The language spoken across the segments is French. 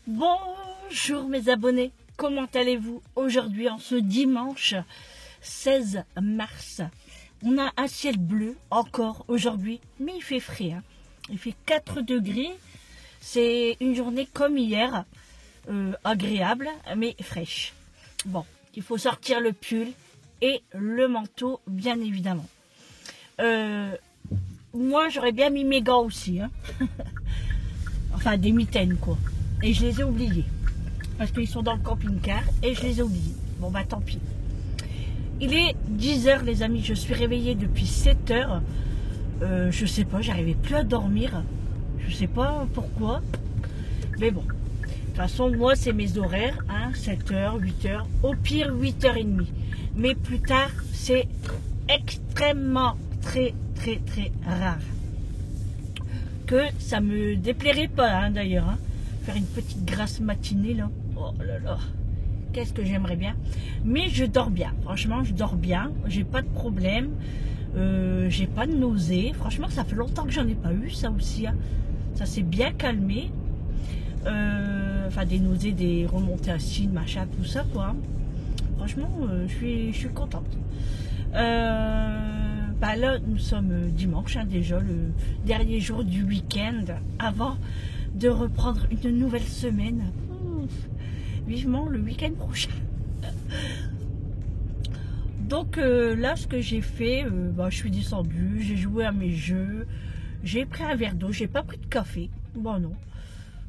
Bonjour mes abonnés, comment allez-vous aujourd'hui en ce dimanche 16 mars? On a un ciel bleu encore aujourd'hui, mais il fait frais, hein. Il fait 4 degrés, c'est une journée comme hier, agréable mais fraîche. Bon, il faut sortir le pull et le manteau bien évidemment. Moi j'aurais bien mis mes gants aussi, hein. Enfin des mitaines quoi. Et je les ai oubliés. Parce qu'ils sont dans le camping-car et je les ai oubliés. Bon bah tant pis. Il est 10 h les amis. Je suis réveillée depuis 7 h. Je sais pas, j'arrivais plus à dormir. Je sais pas pourquoi. Mais bon. De toute façon, moi c'est mes horaires. Hein, 7 h, 8 h. Au pire 8 h 30. Mais plus tard, c'est extrêmement très rare. Que ça me déplairait pas hein, d'ailleurs. Hein. Faire une petite grasse matinée là, oh là là, qu'est-ce que j'aimerais bien. Mais je dors bien, franchement je dors bien, j'ai pas de problème, j'ai pas de nausées, franchement ça fait longtemps que j'en ai pas eu ça aussi, hein. Ça s'est bien calmé, enfin des nausées, des remontées acides, machin, tout ça quoi. Franchement je suis contente. Bah là nous sommes dimanche hein, déjà, le dernier jour du week-end avant de reprendre une nouvelle semaine. Vivement le week-end prochain. Donc là ce que j'ai fait, bah, je suis descendue, j'ai joué à mes jeux, j'ai pris un verre d'eau, j'ai pas pris de café, bon non,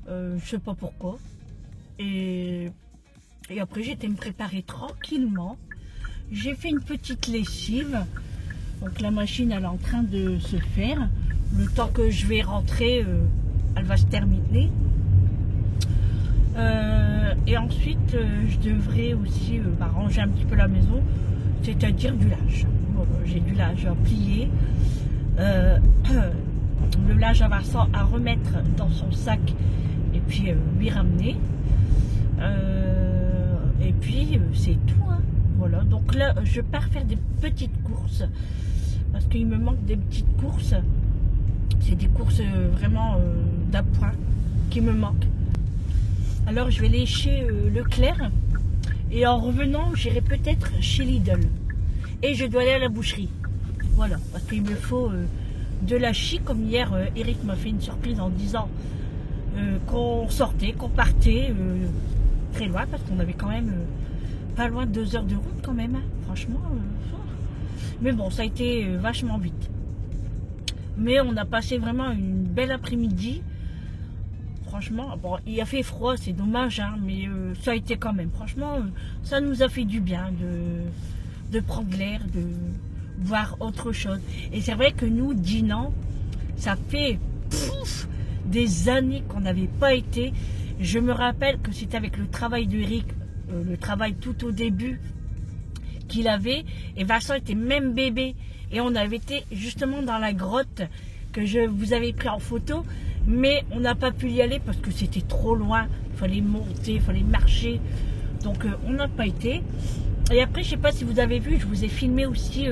je sais pas pourquoi. Et après j'étais me préparer tranquillement, j'ai fait une petite lessive, donc la machine elle est en train de se faire, le temps que je vais rentrer elle va se terminer. Et ensuite, je devrais aussi ranger un petit peu la maison, c'est-à-dire du linge. Voilà, j'ai du linge à plier, le linge à Vincent à remettre dans son sac et puis lui ramener. Et puis c'est tout. Hein. Voilà, donc là, je pars faire des petites courses parce qu'il me manque des petites courses. C'est des courses vraiment d'appoint qui me manquent. Alors je vais aller chez Leclerc et en revenant j'irai peut-être chez Lidl. Et je dois aller à la boucherie. Voilà, parce qu'il me faut de la chie. Comme hier Eric m'a fait une surprise en disant qu'on sortait, qu'on partait très loin. Parce qu'on avait quand même pas loin de 2 heures de route quand même. Hein. Franchement. Mais bon, ça a été vachement vite. Mais on a passé vraiment une belle après-midi. Franchement, bon, il a fait froid, c'est dommage, hein, mais ça a été quand même. Franchement, ça nous a fait du bien de prendre l'air, de voir autre chose. Et c'est vrai que nous, Dinan, ça fait des années qu'on n'avait pas été. Je me rappelle que c'était avec le travail d'Eric, le travail tout au début qu'il avait. Et Vincent était même bébé. Et on avait été justement dans la grotte que je vous avais pris en photo, mais on n'a pas pu y aller parce que c'était trop loin, il fallait monter, il fallait marcher, donc on n'a pas été. Et après, je sais pas si vous avez vu, je vous ai filmé aussi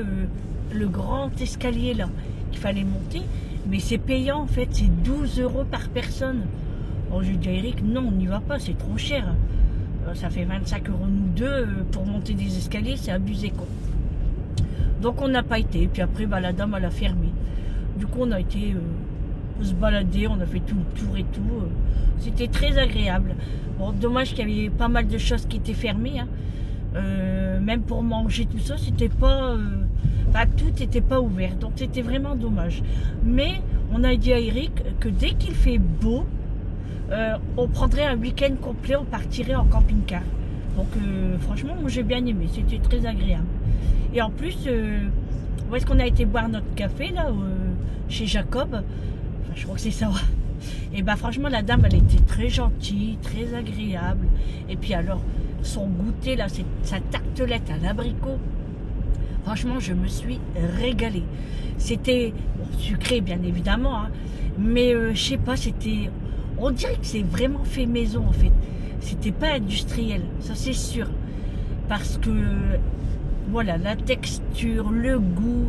le grand escalier là, qu'il fallait monter, mais c'est payant en fait, c'est 12 € par personne. Bon, j'ai dit à Eric, non, on n'y va pas, c'est trop cher. Ça fait 25 € nous deux, pour monter des escaliers, c'est abusé quoi. Donc on n'a pas été, et puis après bah, la dame elle a fermé. Du coup on a été se balader, on a fait tout le tour et tout. C'était très agréable. Bon, dommage qu'il y avait pas mal de choses qui étaient fermées. Hein. Même pour manger tout ça, c'était pas... Enfin, tout n'était pas ouvert, donc c'était vraiment dommage. Mais on a dit à Eric que dès qu'il fait beau, on prendrait un week-end complet, on partirait en camping-car. Donc franchement, moi j'ai bien aimé, c'était très agréable. Et en plus, où est-ce qu'on a été boire notre café là, chez Jacob, enfin, je crois que c'est ça. Et bah franchement la dame elle était très gentille, très agréable. Et puis alors son goûter là, sa tartelette à l'abricot, franchement je me suis régalée. C'était bon, sucré bien évidemment, hein, mais je sais pas, c'était, on dirait que c'est vraiment fait maison en fait. C'était pas industriel, ça c'est sûr, parce que voilà, la texture, le goût,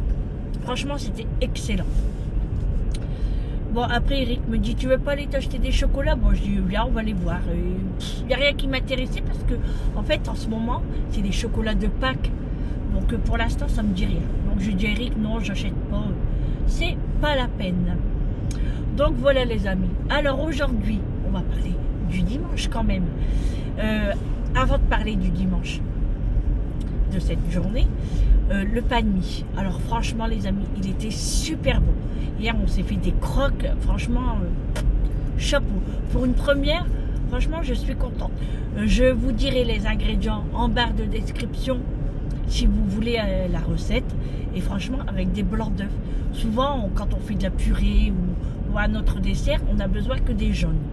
franchement c'était excellent. Bon, après, Eric me dit, tu veux pas aller t'acheter des chocolats? Bon, je dis, viens, on va les voir. Il n'y a rien qui m'intéressait parce que, en fait, en ce moment, c'est des chocolats de Pâques. Donc, pour l'instant, ça me dit rien. Donc, je dis à Eric, non, j'achète pas. C'est pas la peine. Donc, voilà, les amis. Alors, aujourd'hui, on va parler du dimanche quand même. Avant de parler du dimanche, de cette journée, le pain de mie. Alors, franchement, les amis, il était super bon. Hier, on s'est fait des croques. Franchement, chapeau. Pour une première, franchement, je suis contente. Je vous dirai les ingrédients en barre de description si vous voulez la recette. Et franchement, avec des blancs d'œufs. Souvent, quand on fait de la purée ou un autre dessert, on n'a besoin que des jaunes.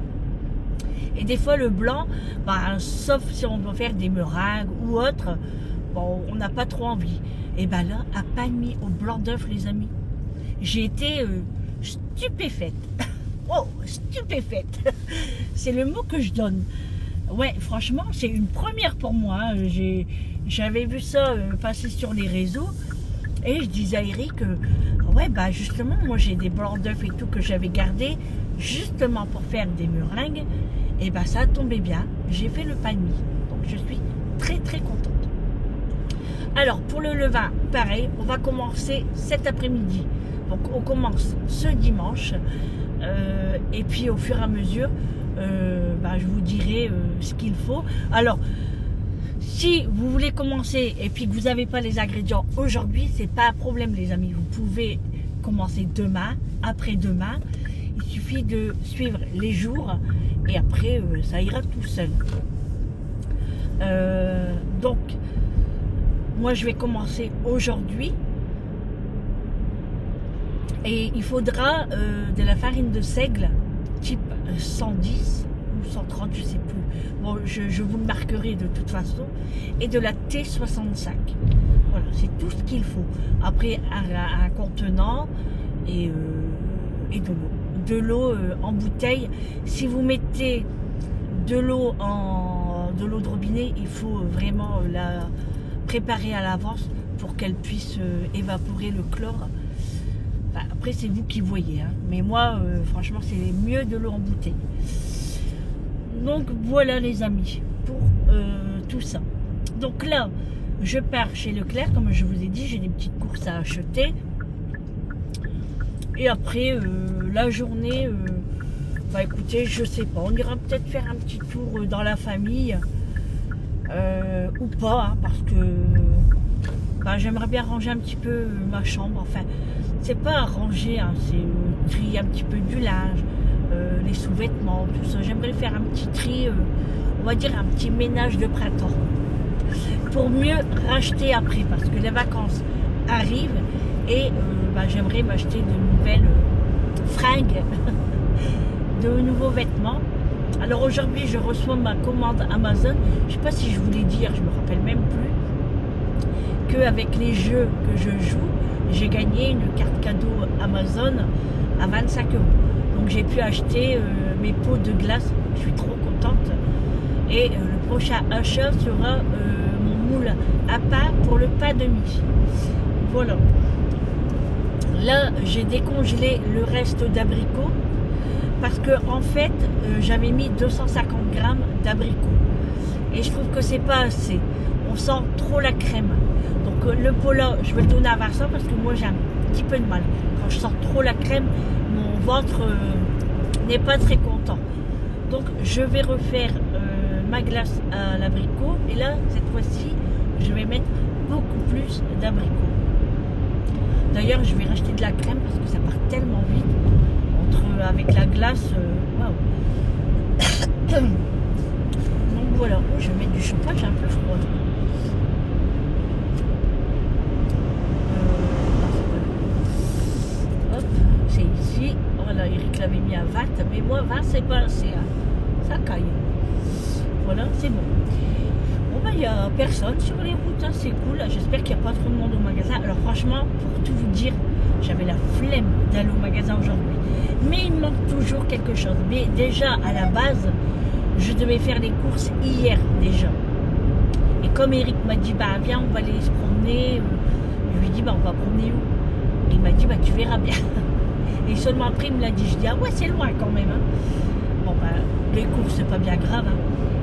Et des fois, le blanc, bah, sauf si on doit faire des meringues ou autre, bon, on n'a pas trop envie. Et ben là, à pain de mie au blanc d'œuf, les amis, j'ai été stupéfaite. Oh, stupéfaite. C'est le mot que je donne. Ouais, franchement, c'est une première pour moi. J'avais vu ça passer sur les réseaux. Et je disais à Eric, ouais, bah justement, moi j'ai des blancs d'œufs et tout que j'avais gardé justement pour faire des meringues. Et bah ça a tombé bien. J'ai fait le pain de mie. Donc je suis très très contente. Alors pour le levain, pareil, on va commencer cet après-midi. Donc on commence ce dimanche. Et puis au fur et à mesure, bah, je vous dirai ce qu'il faut. Alors, si vous voulez commencer et puis que vous n'avez pas les ingrédients aujourd'hui, c'est pas un problème les amis. Vous pouvez commencer demain, après-demain. Il suffit de suivre les jours et après ça ira tout seul. Donc, moi je vais commencer aujourd'hui. Et il faudra de la farine de seigle type 110 ou 130, je ne sais plus. Bon, je vous le marquerai de toute façon. Et de la T65. Voilà, c'est tout ce qu'il faut. Après, un contenant et de l'eau. De l'eau en bouteille. Si vous mettez de l'eau de robinet, il faut vraiment la préparer à l'avance pour qu'elle puisse évaporer le chlore. Après, c'est vous qui voyez. Hein. Mais moi, franchement, c'est mieux de l'eau en bouteille. Donc, voilà les amis, pour tout ça. Donc là, je pars chez Leclerc. Comme je vous ai dit, j'ai des petites courses à acheter. Et après, la journée, bah écoutez, je sais pas. On ira peut-être faire un petit tour dans la famille. Ou pas, hein, parce que bah, j'aimerais bien ranger un petit peu ma chambre. Enfin, c'est pas à ranger, hein, c'est trier un petit peu du linge, les sous-vêtements, tout ça. J'aimerais faire un petit tri, on va dire un petit ménage de printemps. Pour mieux racheter après, parce que les vacances arrivent et bah, j'aimerais m'acheter de nouvelles fringues, de nouveaux vêtements. Alors aujourd'hui, je reçois ma commande Amazon. Je sais pas si je vous l'ai dit, je me rappelle même plus, qu'avec les jeux que je joue, j'ai gagné une carte cadeau Amazon à 25 €. Donc j'ai pu acheter mes pots de glace. Je suis trop contente. Et le prochain achat sera mon moule à pain pour le pain de mie. Voilà. Là, j'ai décongelé le reste d'abricots. Parce que en fait, j'avais mis 250 grammes d'abricots. Et je trouve que c'est pas assez. On sent trop la crème. Donc le pot là, je vais le donner à Vincent parce que moi j'ai un petit peu de mal. Quand je sens trop la crème, mon ventre n'est pas très content. Donc je vais refaire ma glace à l'abricot. Et là, cette fois-ci, je vais mettre beaucoup plus d'abricots. D'ailleurs, je vais racheter de la crème parce que ça part tellement vite. Avec la glace, waouh. Donc voilà, je vais mettre du champagne, j'ai un peu froid. Hop, c'est ici. Voilà, Eric l'avait mis à 20, mais moi 20 c'est pas assez. Hein. Ça caille. Voilà, c'est bon. Bon ben il n'y a personne sur les routes, hein, c'est cool. J'espère qu'il n'y a pas trop de monde au magasin. Alors franchement, pour tout vous dire, j'avais la flemme d'aller au magasin aujourd'hui. Mais il me manque toujours quelque chose. Mais déjà, à la base, je devais faire les courses hier déjà. Et comme Eric m'a dit, bah viens, on va aller se promener. Je lui ai dit, bah on va promener où? Il m'a dit, bah tu verras bien. Et seulement après, il me l'a dit. Je dis, ah ouais, c'est loin quand même. Hein. Bon, ben, les courses, c'est pas bien grave. Hein.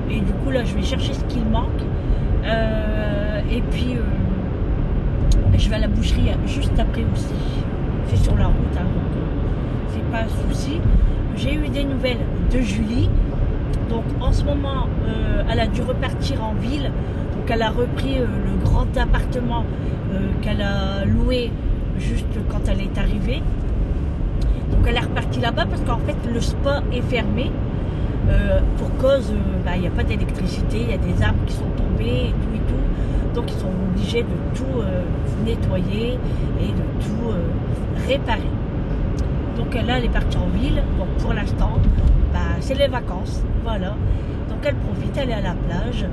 Et du coup, là, je vais chercher ce qu'il manque. Et puis, je vais à la boucherie juste après aussi. C'est sur la route, hein, donc c'est pas un souci. J'ai eu des nouvelles de Julie. Donc, en ce moment, elle a dû repartir en ville. Donc, elle a repris le grand appartement qu'elle a loué juste quand elle est arrivée. Donc, elle est repartie là-bas parce qu'en fait, le spa est fermé. Pour cause, il n'y a pas d'électricité, il y a des arbres qui sont tombés et tout et tout. Donc ils sont obligés de tout nettoyer et de tout réparer. Donc là, elle est partie en ville. Donc pour l'instant, c'est les vacances. Voilà. Donc elle profite, elle est à la plage.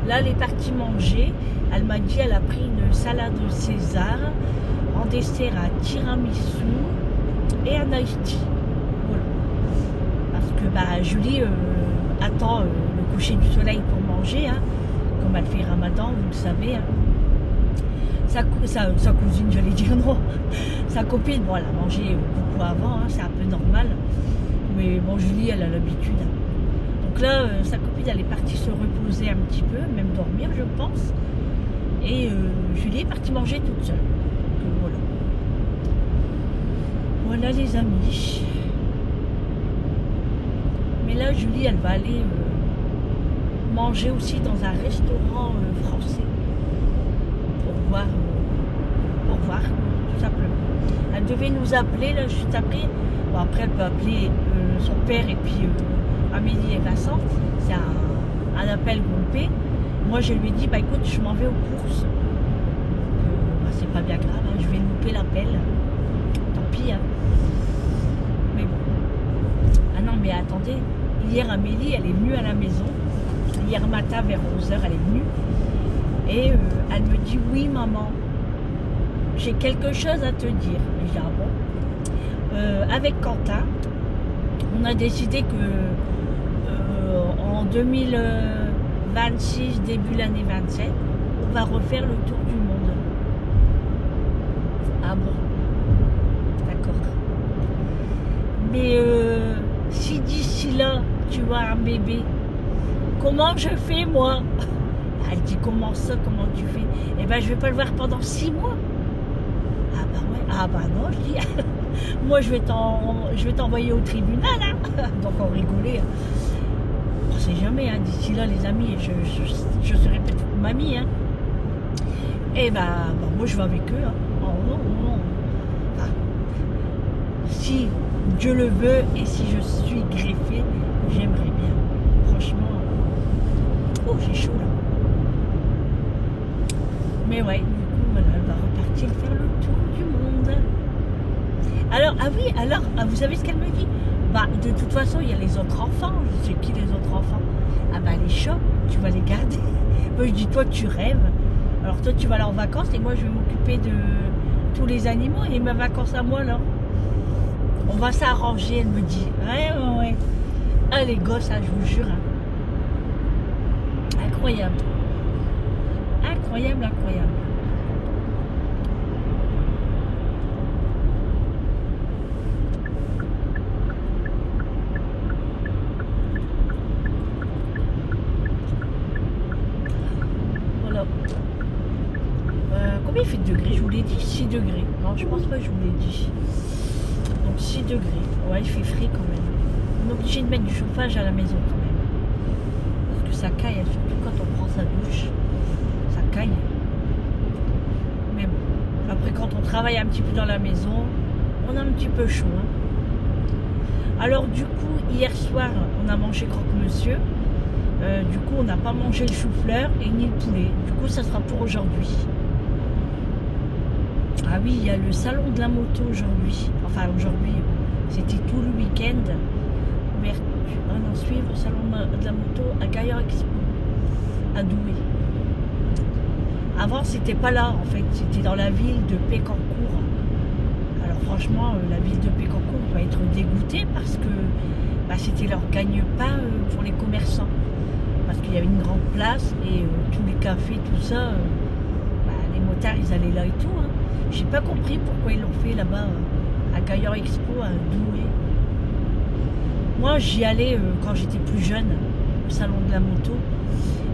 Là, elle est partie manger. Elle m'a dit qu'elle a pris une salade César en dessert à tiramisu et un iced tea. Parce que Julie attend le coucher du soleil pour manger, hein, comme elle fait Ramadan, vous le savez. Hein. Sa cousine, j'allais dire non, sa copine, bon, elle a mangé beaucoup avant, hein, c'est un peu normal. Mais bon, Julie, elle a l'habitude. Hein. Donc là, sa copine, elle est partie se reposer un petit peu, même dormir, je pense. Et Julie est partie manger toute seule. Donc voilà. Voilà les amis. Mais là, Julie, elle va aller manger aussi dans un restaurant français pour voir, tout simplement. Elle devait nous appeler là juste après. Bon, après, elle peut appeler son père et puis Amélie et Vincent. C'est un appel groupé. Moi, je lui ai dit, écoute, je m'en vais aux courses. C'est pas bien grave, hein, je vais louper l'appel. Tant pis. Hein. Mais bon. Ah non, mais attendez. Hier, Amélie, elle est venue à la maison. Hier matin, vers 11h, elle est venue. Et elle me dit, oui, maman, j'ai quelque chose à te dire. Je dis, ah bon. Avec Quentin, on a décidé que en 2026, début l'année 27, on va refaire le tour du monde. Ah bon. D'accord. Mais si d'ici là, tu as un bébé, comment je fais moi? Elle dit, comment ça, comment tu fais? Eh ben, je vais pas le voir pendant 6 mois. Ah bah ouais, ah bah non, je dis, moi je vais t'envoyer au tribunal, hein. Donc on rigolait. Hein. On sait jamais, hein. D'ici là les amis, je serai peut-être mamie, hein. Et ben, moi je vais avec eux, hein. Oh, non, non. Ah. Si Dieu le veut et si je suis greffée, j'aimerais bien. Franchement, oh j'ai chaud là. Mais ouais, du coup, voilà, elle va repartir faire le tour du monde. Alors, ah oui, alors, vous savez ce qu'elle me dit? De toute façon, il y a les autres enfants. Je sais qui les autres enfants? Ah les chats, tu vas les garder. Moi, je dis, toi, tu rêves. Alors, toi, tu vas aller en vacances et moi, je vais m'occuper de tous les animaux et mes vacances à moi, là. On va s'arranger, elle me dit. Ouais. Ah, les gosses, hein, je vous jure. Hein. Incroyable. Incroyable. Voilà. Combien il fait de degrés? Je vous l'ai dit, 6 degrés. Non, je pense pas que je vous l'ai dit. Donc 6 degrés. Ouais, il fait frais quand même. On est obligé de mettre du chauffage à la maison quand même. Parce que ça caille, surtout quand on prend sa douche. Ça caille. Mais bon. Après, quand on travaille un petit peu dans la maison, on a un petit peu chaud. Hein. Alors du coup, hier soir, on a mangé croque-monsieur. Du coup, on n'a pas mangé le chou-fleur et ni le poulet. Du coup, ça sera pour aujourd'hui. Ah oui, il y a le salon de la moto aujourd'hui. Enfin, aujourd'hui, c'était tout le week-end. Suivre le salon de la moto à Gaillard Expo, à Douai. Avant, c'était pas là, en fait. C'était dans la ville de Pécancourt. Alors, franchement, la ville de Pécancourt va être dégoûtée parce que c'était leur gagne-pain pour les commerçants. Parce qu'il y avait une grande place et tous les cafés, tout ça, les motards, ils allaient là et tout. Hein. J'ai pas compris pourquoi ils l'ont fait là-bas à Gaillard Expo à Douai. Moi, j'y allais quand j'étais plus jeune, au salon de la moto.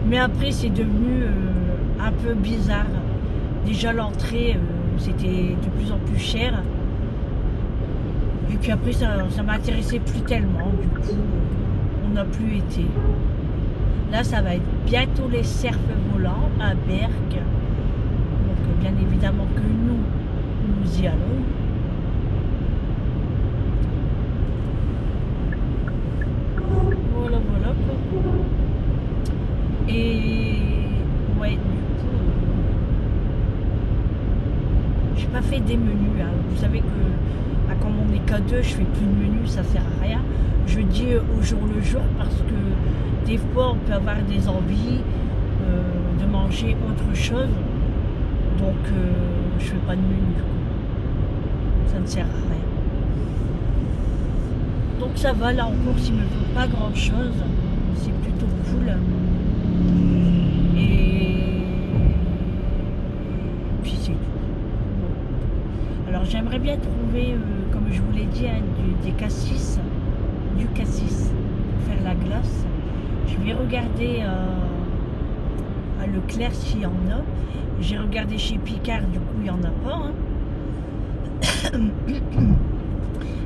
Mais après, c'est devenu un peu bizarre. Déjà, l'entrée, c'était de plus en plus cher. Et puis après, ça m'intéressait plus tellement. Du coup, on n'a plus été. Là, ça va être bientôt les cerfs volants à Berck. Donc, bien évidemment que nous y allons. Voilà, voilà. Et ouais, du coup, j'ai pas fait des menus. Hein. Vous savez que quand on est qu'à deux, je fais plus de menus, ça sert à rien. Je dis au jour le jour parce que des fois, on peut avoir des envies de manger autre chose. Donc, je fais pas de menu. Ça ne sert à rien. Donc ça va, là en course, il me faut pas grand chose. C'est plutôt cool. Et puis c'est tout. Alors j'aimerais bien trouver, comme je vous l'ai dit, hein, du cassis pour faire la glace. Je vais regarder à Leclerc s'il y en a. J'ai regardé chez Picard, du coup il n'y en a pas. Hein.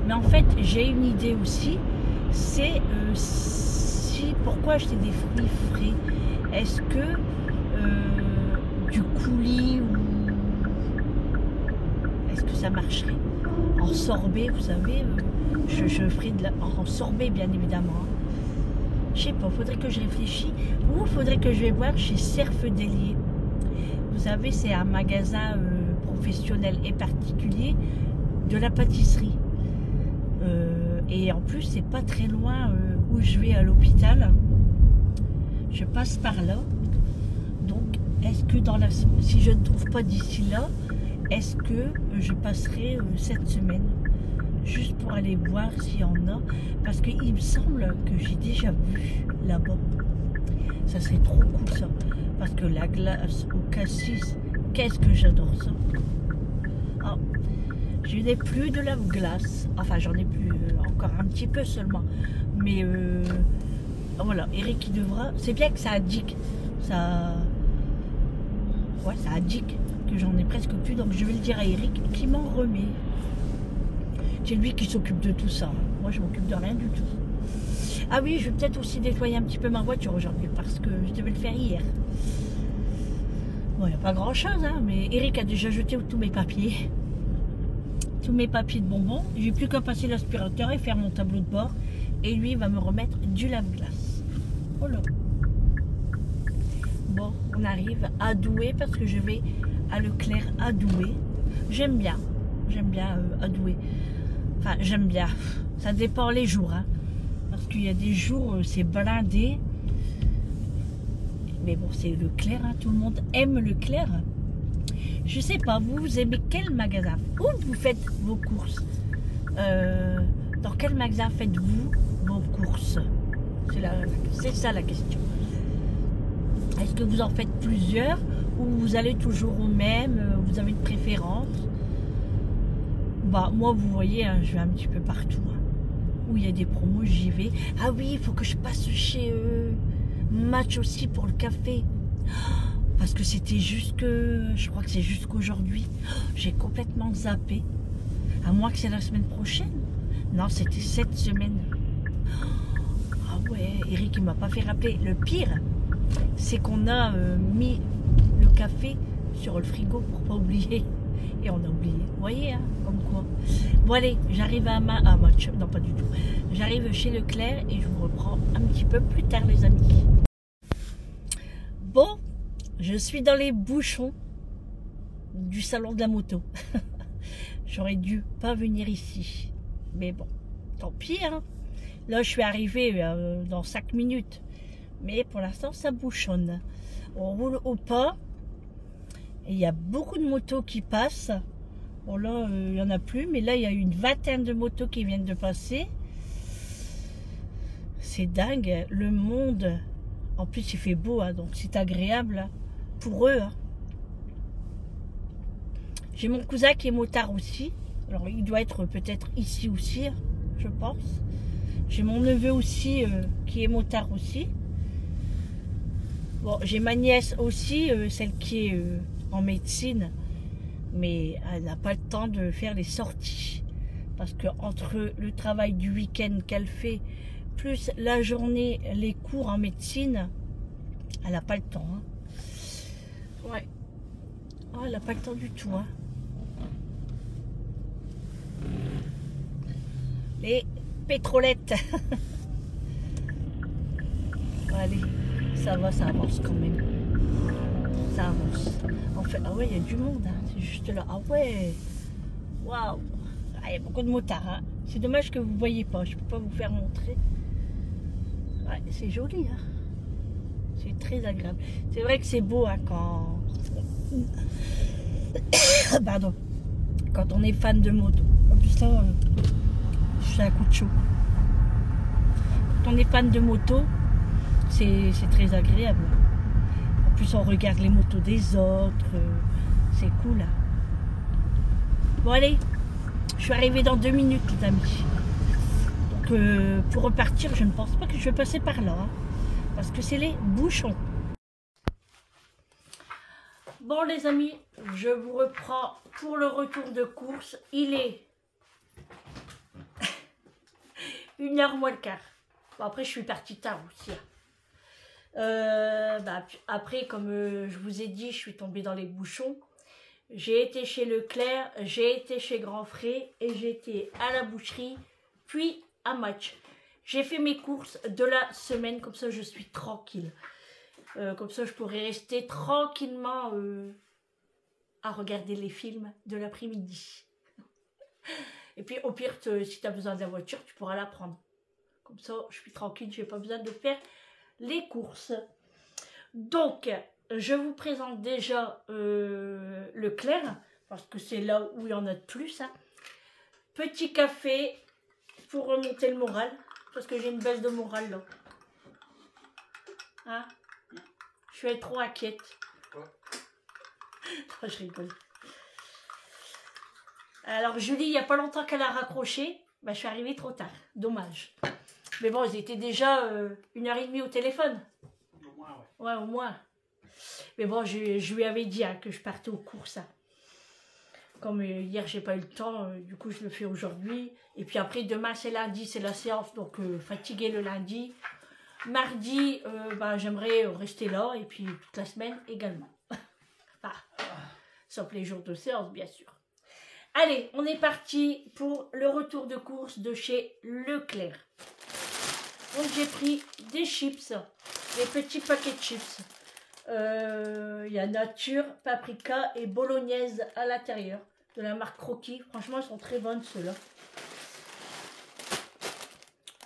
Mais en fait, j'ai une idée aussi. C'est pourquoi acheter des fruits frais. Est-ce que du coulis ou est-ce que ça marcherait en sorbet, vous savez, je ferai en sorbet bien évidemment. Hein. Je sais pas, faudrait que je réfléchisse ou faudrait que je vais voir chez Cerf Délier. Vous savez, c'est un magasin professionnel et particulier de la pâtisserie. Et en plus, c'est pas très loin où je vais à l'hôpital. Je passe par là. Donc, est-ce que si je ne trouve pas d'ici là, est-ce que je passerai cette semaine juste pour aller voir s'il y en a? Parce qu'il me semble que j'ai déjà vu là-bas. Ça serait trop cool ça. Parce que la glace au cassis, qu'est-ce que j'adore ça. Ah, je n'ai plus de la glace. Enfin, j'en ai plus encore un petit peu seulement. Mais voilà, Eric il devra. C'est bien que ça indique. Ça indique que j'en ai presque plus. Donc je vais le dire à Eric qui m'en remet. C'est lui qui s'occupe de tout ça. Moi, je m'occupe de rien du tout. Ah oui, je vais peut-être aussi nettoyer un petit peu ma voiture aujourd'hui parce que je devais le faire hier. Bon, il n'y a pas grand-chose, hein, mais Eric a déjà jeté tous mes papiers. Tous mes papiers de bonbons. J'ai plus qu'à passer l'aspirateur et faire mon tableau de bord. Et lui, il va me remettre du lave-glace. Voilà. Bon, on arrive à Douai parce que je vais à Leclerc à Douai. J'aime bien à Douai. Enfin, j'aime bien. Ça dépend les jours. Hein. Parce qu'il y a des jours, c'est blindé. Mais bon, c'est Leclerc. Hein. Tout le monde aime Leclerc. Je sais pas, vous aimez quel magasin? Où vous faites vos courses? Dans quel magasin faites-vous vos courses? C'est ça la question. Est-ce que vous en faites plusieurs ou vous allez toujours au même? Vous avez une préférence? Bah, moi, vous voyez, hein, je vais un petit peu partout. Hein. Où il y a des promos, j'y vais. Ah oui, il faut que je passe chez Match aussi pour le café. Parce que c'était je crois que c'est jusqu'aujourd'hui. J'ai complètement zappé. À moins que c'est la semaine prochaine. Non, c'était cette semaine. Ah ouais, Eric, il m'a pas fait rappeler. Le pire, c'est qu'on a mis le café sur le frigo pour pas oublier. Et on a oublié. Vous voyez, hein, comme quoi. Bon allez, j'arrive à Match. Non, pas du tout. J'arrive chez Leclerc et je vous reprends un petit peu plus tard, les amis. Bon, je suis dans les bouchons du salon de la moto. J'aurais dû pas venir ici. Mais bon, tant pis. Hein. Là, je suis arrivée dans 5 minutes. Mais pour l'instant, ça bouchonne. On roule au pas. Et il y a beaucoup de motos qui passent. Bon là, il n'y en a plus. Mais là, il y a une vingtaine de motos qui viennent de passer. C'est dingue. Le monde... En plus, il fait beau. Hein, donc, c'est agréable hein, pour eux. Hein. J'ai mon cousin qui est motard aussi. Alors il doit être peut-être ici aussi, je pense. J'ai mon neveu aussi qui est motard aussi. Bon, j'ai ma nièce aussi, celle qui est en médecine, mais elle n'a pas le temps de faire les sorties. Parce que entre le travail du week-end qu'elle fait, plus la journée, les cours en médecine, elle n'a pas le temps. Hein. Ouais. Oh, elle n'a pas le temps du tout. Hein. Les pétrolettes. Allez, ça va, ça avance quand même. Ça avance. En fait, ah ouais, il y a du monde. Hein. C'est juste là. Ah ouais. Waouh. Ah, il y a beaucoup de motards. Hein. C'est dommage que vous ne voyez pas. Je ne peux pas vous faire montrer. Ouais, c'est joli. Hein. C'est très agréable. C'est vrai que c'est beau hein, quand... Pardon. Quand on est fan de moto. En plus là, je suis à coup de chaud. Quand on est fan de moto, c'est très agréable. En plus, on regarde les motos des autres. C'est cool. Hein. Bon, allez. Je suis arrivée dans 2 minutes, les amis. Donc, pour repartir, je ne pense pas que je vais passer par là. Hein, parce que c'est les bouchons. Bon, les amis, je vous reprends pour le retour de course. Il est 1h moins le quart. Bon, après, je suis partie tard aussi. Après, comme je vous ai dit, je suis tombée dans les bouchons. J'ai été chez Leclerc, j'ai été chez Grand Frais et j'ai été à la boucherie, puis à Match. J'ai fait mes courses de la semaine, comme ça je suis tranquille. Comme ça je pourrais rester tranquillement à regarder les films de l'après-midi. Et puis au pire, si tu as besoin de la voiture, tu pourras la prendre. Comme ça je suis tranquille, je n'ai pas besoin de faire les courses. Donc, je vous présente déjà Leclerc, parce que c'est là où il y en a de plus. Hein. Petit café pour remonter le moral, parce que j'ai une baisse de morale là. Hein? Je vais être trop inquiète. Ouais. Oh, je rigole. Alors Julie, il n'y a pas longtemps qu'elle a raccroché, bah, je suis arrivée trop tard, dommage. Mais bon, ils étaient déjà 1h30 au téléphone. Au moins, ouais. Ouais, au moins. Mais bon, je lui avais dit hein, que je partais aux courses. Hein. Comme hier, j'ai pas eu le temps, du coup, je le fais aujourd'hui. Et puis après, demain, c'est lundi, c'est la séance, donc fatiguée le lundi. Mardi, j'aimerais rester là, et puis toute la semaine également. Enfin, sauf les jours de séance, bien sûr. Allez, on est parti pour le retour de course de chez Leclerc. Donc, j'ai pris des chips, des petits paquets de chips. Il y a nature, paprika et bolognaise à l'intérieur de la marque Croquis. Franchement, elles sont très bonnes ceux-là.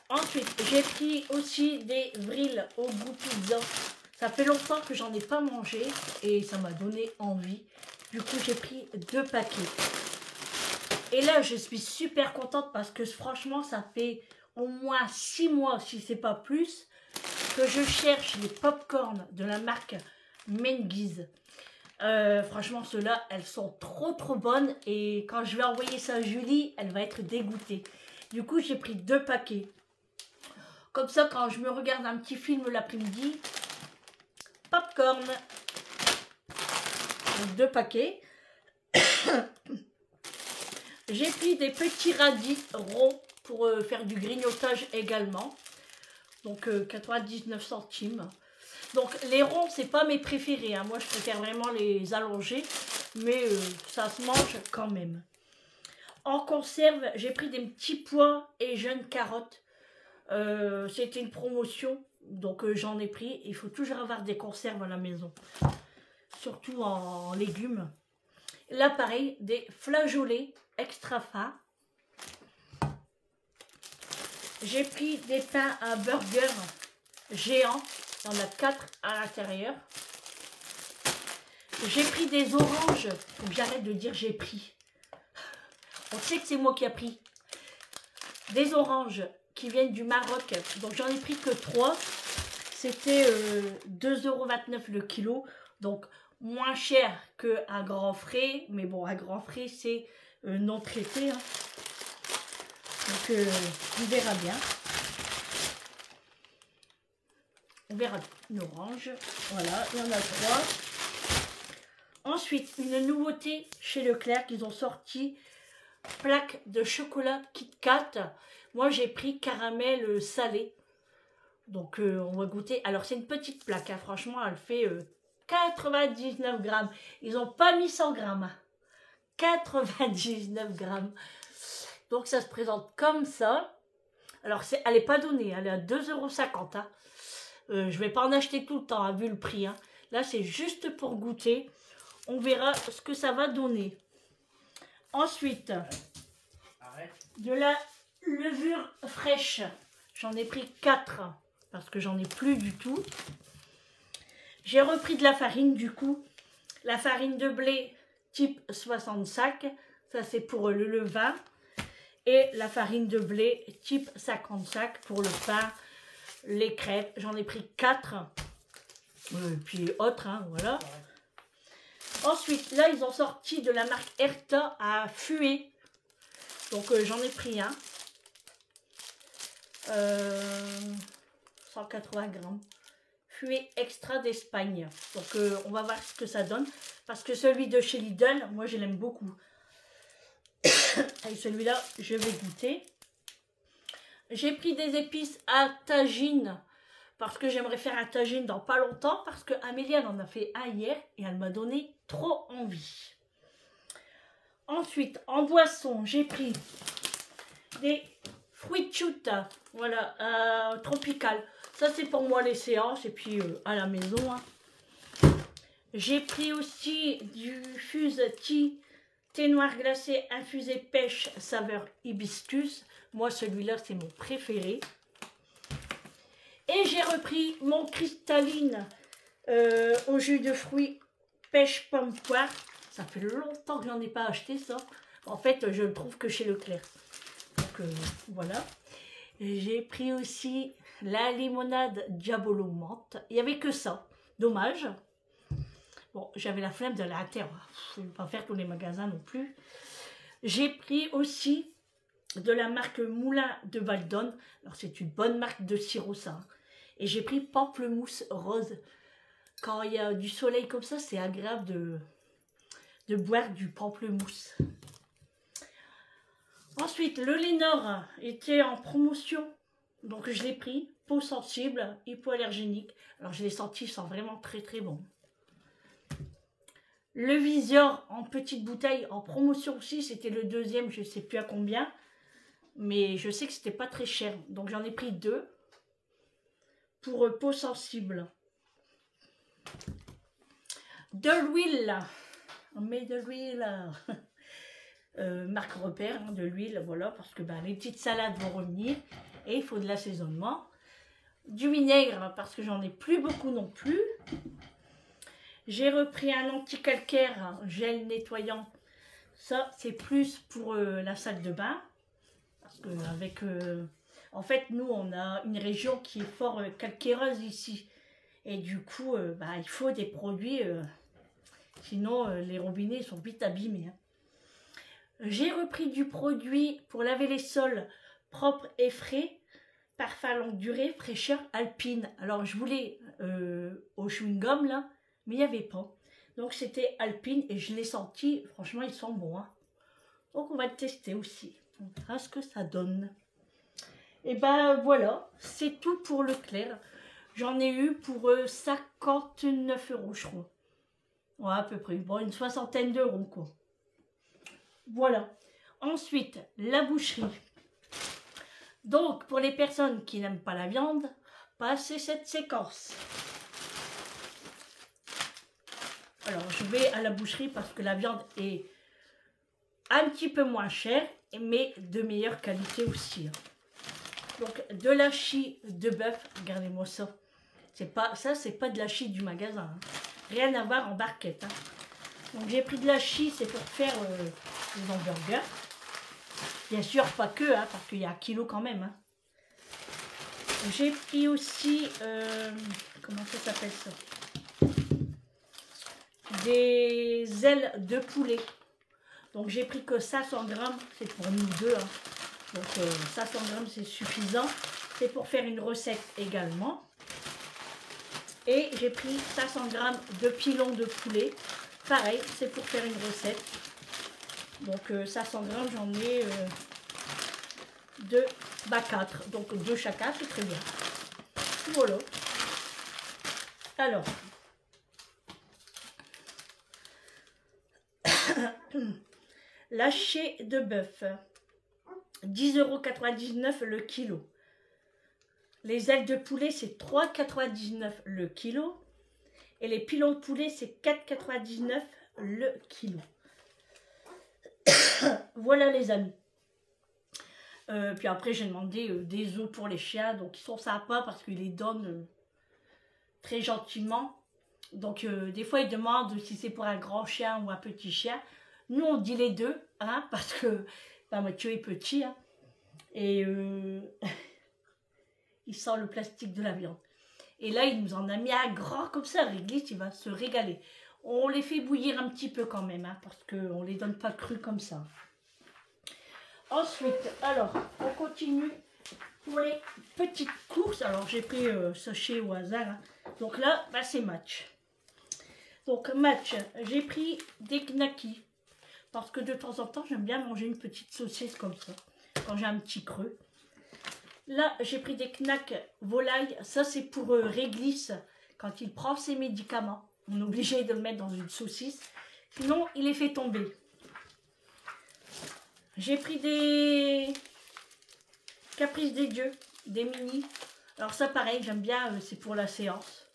Ensuite, j'ai pris aussi des vrilles au goût pizza. Ça fait longtemps que j'en ai pas mangé et ça m'a donné envie. Du coup, j'ai pris 2 paquets. Et là, je suis super contente parce que franchement, ça fait au moins 6 mois, si c'est pas plus, que je cherche les pop-corn de la marque Menguise. Franchement, ceux-là, elles sont trop bonnes. Et quand je vais envoyer ça à Julie, elle va être dégoûtée. Du coup, j'ai pris 2 paquets. Comme ça, quand je me regarde un petit film l'après-midi, popcorn. Donc 2 paquets. J'ai pris des petits radis ronds pour faire du grignotage également. Donc 99 centimes. Donc les ronds, c'est pas mes préférés. Hein. Moi, je préfère vraiment les allonger. Mais ça se mange quand même. En conserve, j'ai pris des petits pois et jeunes carottes. C'était une promotion. Donc j'en ai pris. Il faut toujours avoir des conserves à la maison. Surtout en légumes. Là, pareil, des flageolets extra fins. J'ai pris des pains à burger géants. Il y en a 4 à l'intérieur. J'ai pris des oranges. Faut que j'arrête de dire j'ai pris. On sait que c'est moi qui ai pris. Des oranges qui viennent du Maroc. Donc j'en ai pris que 3. C'était 2,29 € le kilo. Donc moins cher qu'à Grand Frais. Mais bon, à Grand Frais, c'est non traité. Hein. Donc on verra bien. On verra une orange. Voilà, il y en a 3. Ensuite, une nouveauté chez Leclerc qu'ils ont sorti. Plaque de chocolat Kit Kat. Moi, j'ai pris caramel salé. Donc, on va goûter. Alors, c'est une petite plaque. Hein. Franchement, elle fait 99 grammes. Ils n'ont pas mis 100 grammes. 99 grammes. Donc, ça se présente comme ça. Alors, elle n'est pas donnée. Elle est à 2,50 €. Hein. Je ne vais pas en acheter tout le temps, hein, vu le prix. Hein. Là, c'est juste pour goûter. On verra ce que ça va donner. Ensuite, de la levure fraîche. J'en ai pris 4 parce que j'en ai plus du tout. J'ai repris de la farine du coup. La farine de blé type 65. Ça c'est pour le levain. Et la farine de blé type 55 pour le pain, les crêpes. J'en ai pris 4. Puis autres, hein, voilà. Ensuite, là, ils ont sorti de la marque Erta à Fuet. Donc, j'en ai pris un. 180 grammes. Fuet extra d'Espagne. Donc, on va voir ce que ça donne. Parce que celui de chez Lidl, moi, je l'aime beaucoup. Et celui-là, je vais goûter. J'ai pris des épices à tagine. Parce que j'aimerais faire un tagine dans pas longtemps. Parce que Amélie, elle en a fait un hier. Et elle m'a donné trop envie. Ensuite, en boisson, j'ai pris des fruits shoot. Voilà, tropical. Ça, c'est pour moi les séances. Et puis, à la maison. Hein. J'ai pris aussi du Fuse Tea. Thé noir glacé infusé pêche saveur hibiscus. Moi, celui-là, c'est mon préféré. Et j'ai repris mon cristalline au jus de fruits pêche pomme poire. Ça fait longtemps que j'en ai pas acheté ça. En fait, je le trouve que chez Leclerc. Donc voilà. J'ai pris aussi la limonade Diabolo menthe. Il n'y avait que ça. Dommage. Bon, j'avais la flemme de la terre. Je ne vais pas faire tous les magasins non plus. J'ai pris aussi de la marque Moulin de Valdonne. Alors, c'est une bonne marque de sirop, ça. Hein. Et j'ai pris pamplemousse rose. Quand il y a du soleil comme ça, c'est agréable de boire du pamplemousse. Ensuite, le Lénore était en promotion. Donc, je l'ai pris. Peau sensible, hypoallergénique. Alors, je l'ai senti, il sent vraiment très très bon. Le Visior en petite bouteille, en promotion aussi. C'était le deuxième, je ne sais plus à combien. Mais je sais que c'était pas très cher. Donc, j'en ai pris 2. Pour peau sensible. De l'huile. On met de l'huile. Marque repère, hein, de l'huile, voilà, parce que ben, les petites salades vont revenir. Et il faut de l'assaisonnement. Du vinaigre, parce que j'en ai plus beaucoup non plus. J'ai repris un anti-calcaire, gel nettoyant. Ça, c'est plus pour la salle de bain. Parce que avec... en fait, nous, on a une région qui est fort calcaireuse ici. Et du coup, bah, il faut des produits. Sinon, les robinets sont vite abîmés. Hein. J'ai repris du produit pour laver les sols propres et frais. Parfum longue durée, fraîcheur alpine. Alors, je voulais au chewing-gum, là, mais il n'y avait pas. Donc, c'était alpine et je l'ai senti. Franchement, ils sont bons. Hein. Donc, on va le tester aussi. On verra ce que ça donne. Et ben voilà, c'est tout pour Leclerc. J'en ai eu pour 59 €, je crois. Ouais, à peu près. Bon, une soixantaine d'euros, quoi. Voilà. Ensuite, la boucherie. Donc, pour les personnes qui n'aiment pas la viande, passez cette séquence. Alors, je vais à la boucherie parce que la viande est un petit peu moins chère, mais de meilleure qualité aussi. Hein. Donc, de l'hachis de bœuf, regardez-moi ça. C'est pas de l'hachis du magasin. Hein. Rien à voir en barquette. Hein. Donc, j'ai pris de l'hachis, c'est pour faire des hamburgers. Bien sûr, pas que, hein, parce qu'il y a 1 kilo quand même. Hein. J'ai pris aussi, comment ça s'appelle ça? Des ailes de poulet. Donc j'ai pris que ça 100 grammes, c'est pour nous deux. Hein. Donc ça 100 grammes c'est suffisant. C'est pour faire une recette également. Et j'ai pris 500 grammes de pilon de poulet. Pareil, c'est pour faire une recette. Donc 500 grammes, j'en ai 4. Donc 2 chacun, c'est très bien. Voilà. Alors. Lâcher de bœuf. 10,99 € le kilo. Les ailes de poulet, c'est 3,99 € le kilo. Et les pilons de poulet, c'est 4,99 € le kilo. Voilà les amis. Puis après, j'ai demandé des œufs pour les chiens. Donc, ils sont sympas parce qu'ils les donnent très gentiment. Donc, des fois, ils demandent si c'est pour un grand chien ou un petit chien. Nous, on dit les deux, hein, parce que Mathieu est petit. Hein, et il sent le plastique de la viande. Et là, il nous en a mis un grand comme ça. Réglisse, il va se régaler. On les fait bouillir un petit peu quand même, hein, parce qu'on ne les donne pas crus comme ça. Ensuite, alors, on continue pour les petites courses. Alors, j'ai pris sachet au hasard. Hein. Donc là, bah, c'est match. Donc, match, j'ai pris des knackis. Parce que de temps en temps, j'aime bien manger une petite saucisse comme ça. Quand j'ai un petit creux. Là, j'ai pris des knacks volaille. Ça, c'est pour Réglisse. Quand il prend ses médicaments, on est obligé de le mettre dans une saucisse. Sinon, il les fait tomber. J'ai pris des caprices des dieux, des mini. Alors ça, pareil, j'aime bien. C'est pour la séance.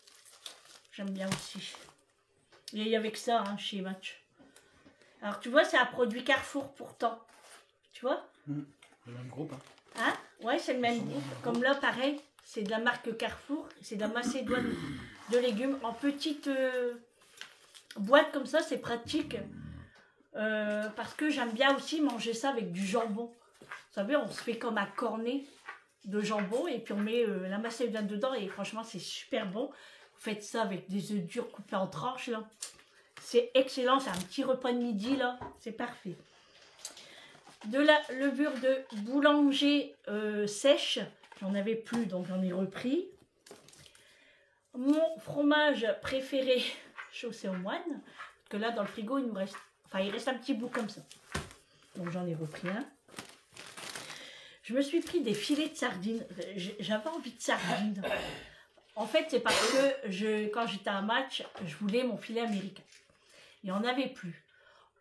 J'aime bien aussi. Il y a avec ça hein, chez Match. Alors, tu vois, c'est un produit Carrefour pourtant. Tu vois Le même groupe. Hein, ouais, c'est le même groupe. Comme là, pareil, c'est de la marque Carrefour. C'est de la macédoine de légumes en petite boîte comme ça. C'est pratique. Parce que j'aime bien aussi manger ça avec du jambon. Vous savez, on se fait comme un cornet de jambon. Et puis, on met la macédoine dedans. Et franchement, c'est super bon. Vous faites ça avec des œufs durs coupés en tranches, là. C'est excellent, c'est un petit repas de midi, là. C'est parfait. De la levure de boulanger sèche. J'en avais plus, donc j'en ai repris. Mon fromage préféré, chaussé au moine. Parce que là, dans le frigo, il nous reste... Enfin, il reste un petit bout comme ça. Donc j'en ai repris un. Je me suis pris des filets de sardines. J'avais envie de sardines. En fait, c'est parce que quand j'étais à Match, je voulais mon filet américain. Il n'y en avait plus.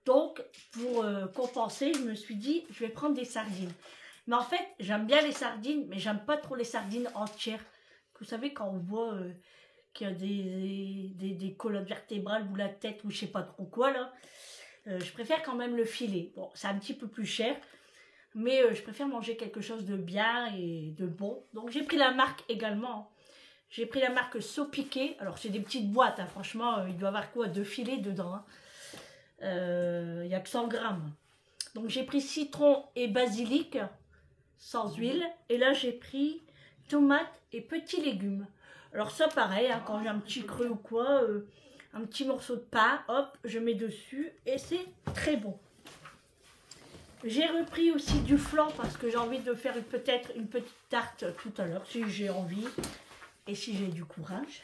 Donc, pour compenser, je me suis dit, je vais prendre des sardines. Mais en fait, j'aime bien les sardines, mais j'aime pas trop les sardines entières. Vous savez, quand on voit qu'il y a des colonnes vertébrales ou la tête ou je sais pas trop quoi, là, je préfère quand même le filet. Bon, c'est un petit peu plus cher, mais je préfère manger quelque chose de bien et de bon. Donc, j'ai pris la marque également. J'ai pris la marque Sopiqué. Alors, c'est des petites boîtes. Hein. Franchement, il doit y avoir quoi 2 filets dedans. Hein. Il n'y a que 100 grammes. Donc, j'ai pris citron et basilic sans huile. Et là, j'ai pris tomates et petits légumes. Alors, ça, pareil, hein, quand j'ai un petit creux ou quoi, un petit morceau de pain, hop, je mets dessus. Et c'est très bon. J'ai repris aussi du flan parce que j'ai envie de faire peut-être une petite tarte tout à l'heure, si j'ai envie. Et si j'ai du courage,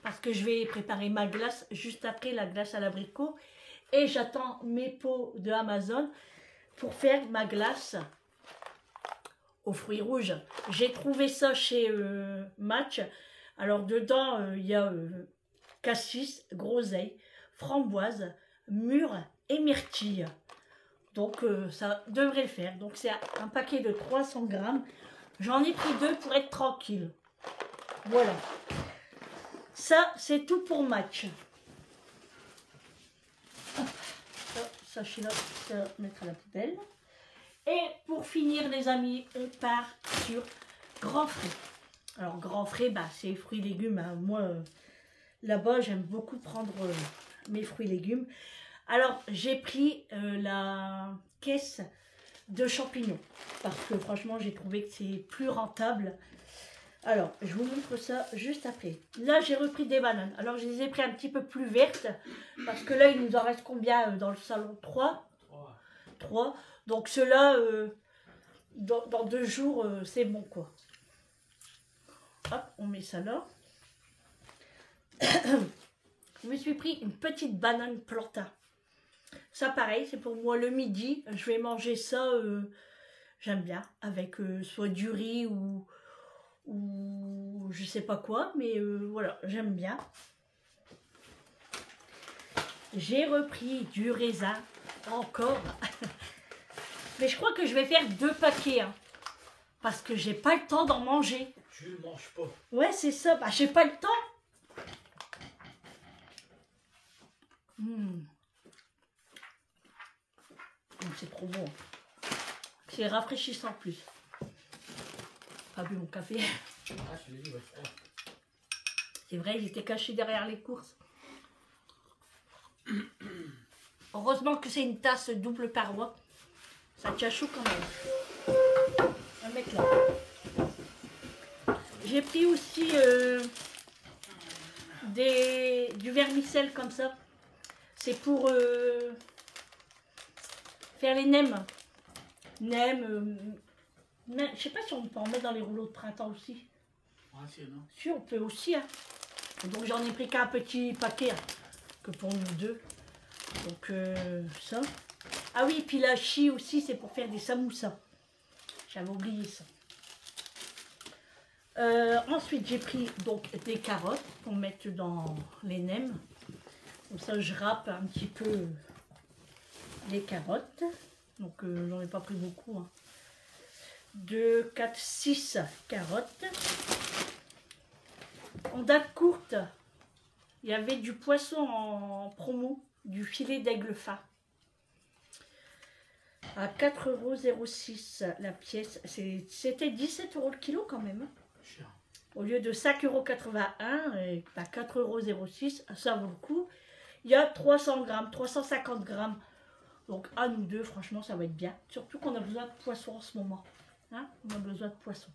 parce que je vais préparer ma glace juste après la glace à l'abricot. Et j'attends mes pots de Amazon pour faire ma glace aux fruits rouges. J'ai trouvé ça chez Match. Alors dedans, il y a cassis, groseille, framboise, mûre et myrtille. Donc ça devrait le faire. Donc c'est un paquet de 300 grammes. J'en ai pris 2 pour être tranquille. Voilà. Ça, c'est tout pour Match. Sachez-là, ça va mettre à la poubelle. Et pour finir, les amis, on part sur Grand Frais. Alors, Grand Frais, bah, c'est fruits et légumes. Hein. Moi, là-bas, j'aime beaucoup prendre mes fruits et légumes. Alors, j'ai pris la caisse de champignons. Parce que, franchement, j'ai trouvé que c'est plus rentable. Alors, je vous montre ça juste après. Là, j'ai repris des bananes. Alors, je les ai pris un petit peu plus vertes. Parce que là, il nous en reste combien dans le salon? 3. 3. Donc ceux-là, dans 2 jours, c'est bon quoi. Hop, on met ça là. Je me suis pris une petite banane plantain. Ça pareil, c'est pour moi le midi. Je vais manger ça, j'aime bien, avec soit du riz ou je sais pas quoi, mais voilà, j'aime bien. J'ai repris du raisin, encore. Mais je crois que je vais faire 2 paquets, hein, parce que j'ai pas le temps d'en manger. Tu le manges pas. Ouais, c'est ça, bah j'ai pas le temps. C'est trop bon. C'est rafraîchissant en plus. Pas bu mon café. Ah, je l'ai dit, ouais, froid. C'est vrai, il était caché derrière les courses. Heureusement que c'est une tasse double paroi. Ça tient chaud quand même. On va mettre là. J'ai pris aussi du vermicelle comme ça. C'est pour faire les nems. Nems. Je sais pas si on peut en mettre dans les rouleaux de printemps aussi. Ah, si, non. Si, on peut aussi. Hein. Donc j'en ai pris qu'un petit paquet hein, que pour nous deux. Donc ça. Ah oui, puis la chie aussi, c'est pour faire des samoussas. J'avais oublié ça. Ensuite, j'ai pris donc des carottes pour mettre dans les nems. Comme ça, je râpe un petit peu les carottes. Donc, j'en ai pas pris beaucoup. Hein. 2, 4, 6 carottes. En date courte, il y avait du poisson en promo, du filet d'aigle fin. À 4,06 € la pièce. C'était 17 € le kilo quand même. Cher. Au lieu de 5,81 €, et à 4,06 €, ça vaut le coup. Il y a 300 grammes, 350 grammes. Donc à nous deux, franchement, ça va être bien. Surtout qu'on a besoin de poisson en ce moment. Hein, on a besoin de poisson.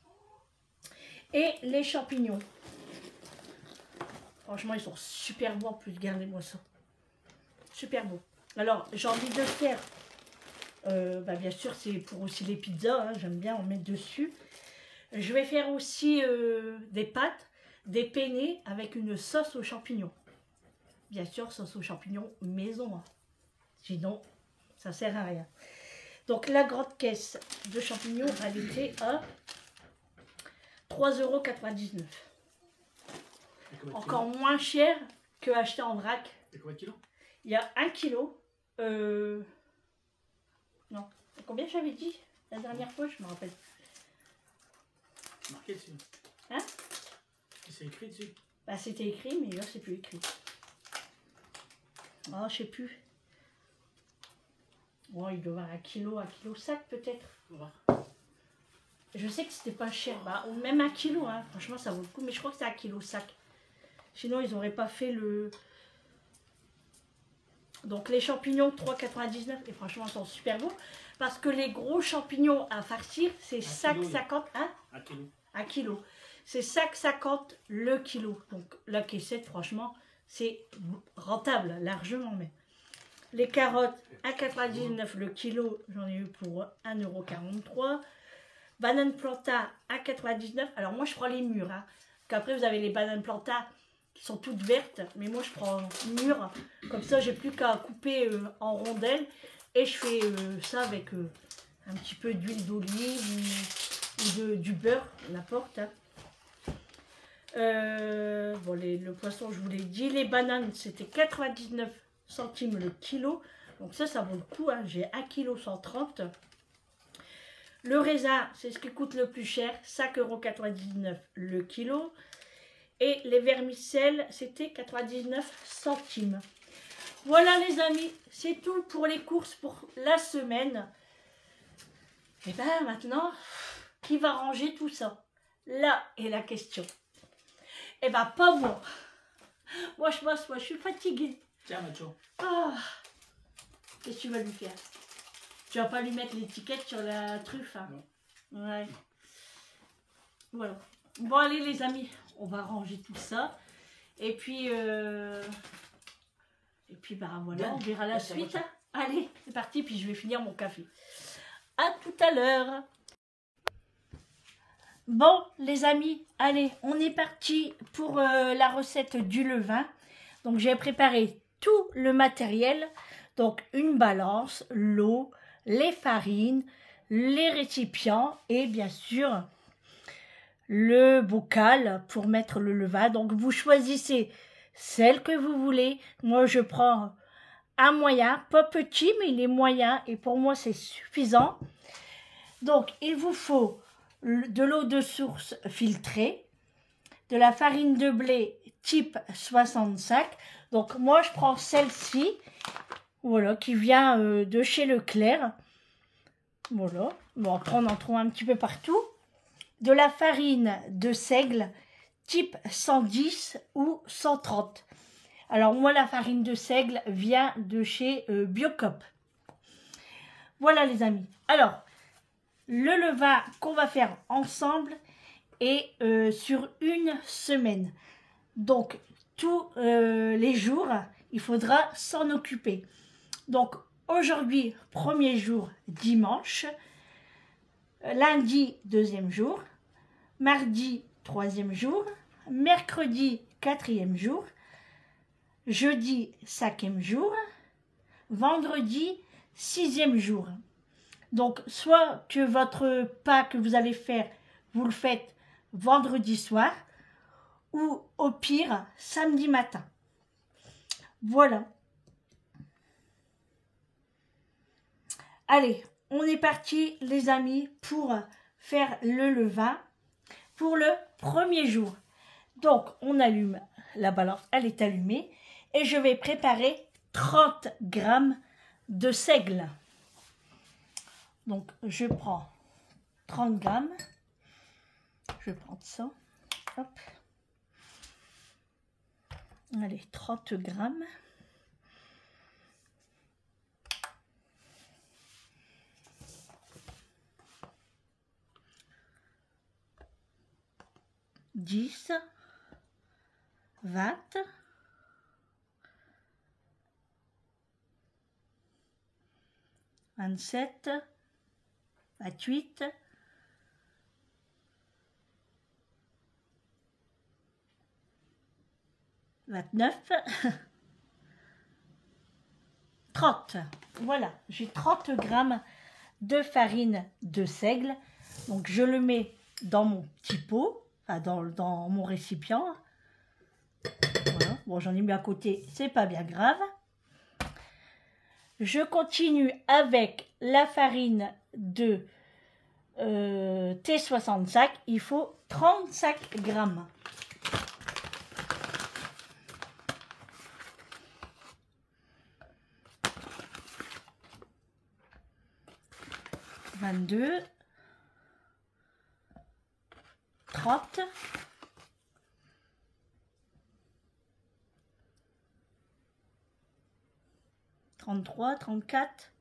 Et les champignons. Franchement, ils sont super bons. En plus, regardez-moi ça. Super bons. Alors, j'ai envie de faire... bien sûr, c'est pour aussi les pizzas. Hein, j'aime bien en mettre dessus. Je vais faire aussi des pâtes, des penne avec une sauce aux champignons. Bien sûr, sauce aux champignons maison. Hein. Sinon, ça sert à rien. Donc, la grande caisse de champignons, elle était à 3,99 €. Encore moins cher que acheter en vrac. Et combien de kilos? Il y a 1 kilo. Non. Combien j'avais dit la dernière fois? Je me rappelle. Marqué dessus. Hein? C'est écrit dessus. Bah, c'était écrit, mais là, c'est plus écrit. Oh, je sais plus. Bon, il doit y avoir 1 kilo 5 peut-être. Je sais que c'était pas cher. Bah, ou même 1 kilo, hein. Franchement, ça vaut le coup. Mais je crois que c'est 1 kilo 5. Sinon, ils n'auraient pas fait le... Donc, les champignons, 3,99 €. Et franchement, ils sont super beaux. Parce que les gros champignons à farcir, c'est 5,50 €. Hein? 1 kilo. 1 kilo. C'est 5,50 € le kilo. Donc, la caissette, franchement, c'est rentable, largement même. Les carottes, 1,99 € le kilo. J'en ai eu pour 1,43 €. Bananes plantain, 1,99 €. Alors, moi, je prends les mûres. Hein. Qu'après, vous avez les bananes plantain qui sont toutes vertes. Mais moi, je prends mûres. Comme ça, j'ai plus qu'à couper en rondelles. Et je fais ça avec un petit peu d'huile d'olive ou du beurre, n'importe. Hein. Bon, le poisson, je vous l'ai dit. Les bananes, c'était 99 centimes le kilo. Donc ça vaut le coup. Hein. J'ai 1,130 kg. Le raisin, c'est ce qui coûte le plus cher. 5,99 € le kilo. Et les vermicelles, c'était 99 centimes. Voilà les amis, c'est tout pour les courses pour la semaine. Et bien maintenant, qui va ranger tout ça? Là est la question. Et ben pas moi. Moi je suis fatiguée. Tiens, Macho. Ah, qu'est-ce que tu vas lui faire? Tu vas pas lui mettre l'étiquette sur la truffe, hein? Non. Ouais. Voilà. Bon allez les amis, on va ranger tout ça. Et puis Et puis bah voilà, Bien. on verra la Bien, ça suite. va. Allez, c'est parti, puis je vais finir mon café. À tout à l'heure. Bon, les amis, allez, on est parti pour la recette du levain. Donc, j'ai préparé tout le matériel. Donc, une balance, l'eau, les farines, les récipients et bien sûr, le bocal pour mettre le levain. Donc, vous choisissez celle que vous voulez. Moi, je prends un moyen, pas petit, mais il est moyen et pour moi, c'est suffisant. Donc, il vous faut de l'eau de source filtrée, de la farine de blé type 65. Donc, moi, je prends celle-ci, voilà, qui vient de chez Leclerc. Voilà. Bon, après, on en trouve un petit peu partout. De la farine de seigle type 110 ou 130. Alors, moi, la farine de seigle vient de chez Biocop. Voilà, les amis. Alors, le levain qu'on va faire ensemble est sur une semaine. Donc, tous les jours, il faudra s'en occuper. Donc, aujourd'hui, premier jour, dimanche. Lundi, deuxième jour. Mardi, troisième jour. Mercredi, quatrième jour. Jeudi, cinquième jour. Vendredi, sixième jour. Donc, soit que votre pas que vous allez faire, vous le faites vendredi soir, ou au pire, samedi matin. Voilà. Allez, on est parti, les amis, pour faire le levain pour le premier jour. Donc, on allume la balance, elle est allumée, et je vais préparer 30 grammes de seigle. Donc, je prends 30 grammes. Je vais prendre ça. Hop. Allez, 30 grammes. « 10, 20, 27, 28, 29, 30. Voilà, j'ai 30 grammes de farine de seigle. Donc, je le mets dans mon petit pot, enfin dans mon récipient. Voilà. Bon, j'en ai mis à côté, c'est pas bien grave. Je continue avec la farine de T65. Il faut 35 grammes. « 22, 30, 33, 34,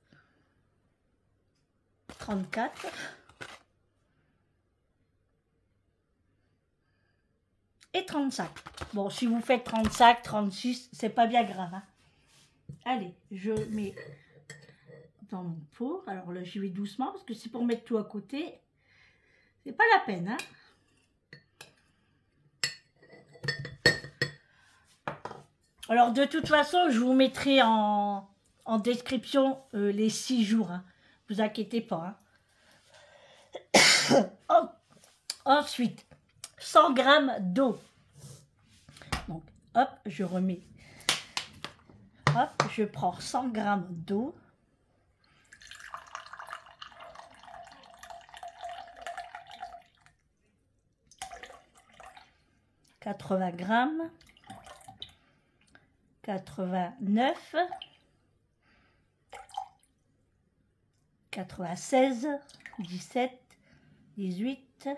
34, et 35. Bon, si vous faites 35, 36, c'est pas bien grave. Hein. Allez, je mets dans mon pot. Alors là, j'y vais doucement parce que c'est pour mettre tout à côté. C'est pas la peine. Hein. Alors, de toute façon, je vous mettrai en description les 6 jours. Hein. Vous inquiétez pas. Hein. Ensuite, 100 grammes d'eau. Donc, hop, je remets. Hop, je prends 100 grammes d'eau. « 80 grammes. 89, 96, 17, 18,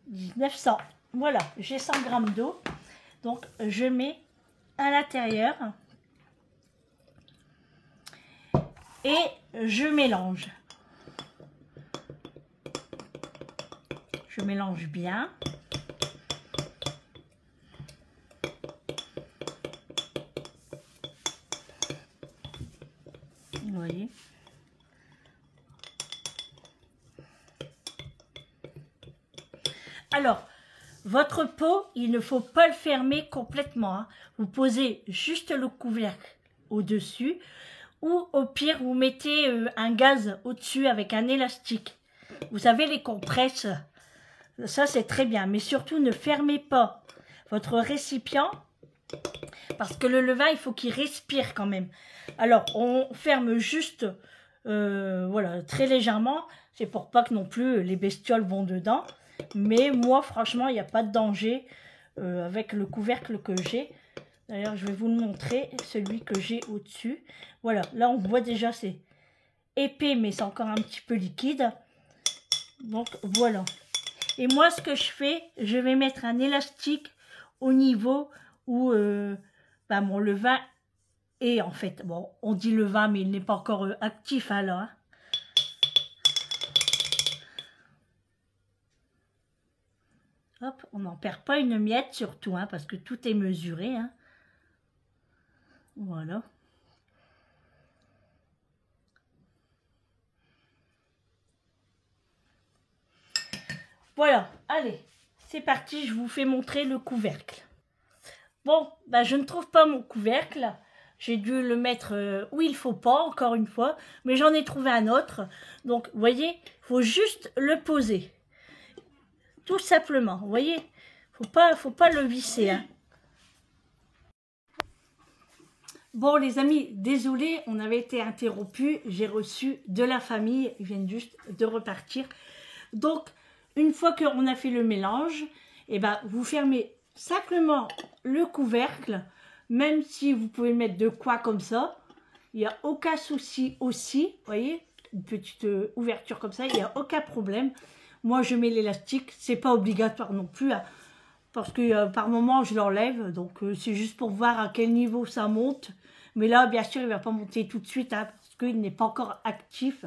19, 100. Voilà, j'ai 100 grammes d'eau. Donc, je mets à l'intérieur et je mélange. Je mélange bien. Vous voyez. Alors, votre pot, il ne faut pas le fermer complètement. Hein. Vous posez juste le couvercle au-dessus ou au pire, vous mettez un gaz au-dessus avec un élastique. Vous savez, les compresses, ça c'est très bien. Mais surtout, ne fermez pas votre récipient parce que le levain, il faut qu'il respire quand même. Alors, on ferme juste, voilà, très légèrement. C'est pour pas que non plus les bestioles vont dedans. Mais moi, franchement, il n'y a pas de danger avec le couvercle que j'ai. D'ailleurs, je vais vous le montrer, celui que j'ai au-dessus. Voilà, là, on voit déjà, c'est épais, mais c'est encore un petit peu liquide. Donc, voilà. Et moi, ce que je fais, je vais mettre un élastique au niveau où mon levain est, en fait. Bon, on dit levain, mais il n'est pas encore actif, alors. Hein. Hop, on n'en perd pas une miette surtout, hein, parce que tout est mesuré. Hein. Voilà. Voilà, allez, c'est parti, je vous fais montrer le couvercle. Bon, je ne trouve pas mon couvercle. J'ai dû le mettre où il ne faut pas, encore une fois, mais j'en ai trouvé un autre. Donc, vous voyez, il faut juste le poser. Tout simplement, vous voyez, faut pas le visser. Hein. Bon les amis, désolé, on avait été interrompu. J'ai reçu de la famille, ils viennent juste de repartir. Donc, une fois qu'on a fait le mélange, vous fermez simplement le couvercle, même si vous pouvez mettre de quoi comme ça. Il n'y a aucun souci aussi, vous voyez, une petite ouverture comme ça, il n'y a aucun problème. Moi, je mets l'élastique, c'est pas obligatoire non plus, hein, parce que par moment, je l'enlève. Donc, c'est juste pour voir à quel niveau ça monte. Mais là, bien sûr, il ne va pas monter tout de suite, hein, parce qu'il n'est pas encore actif.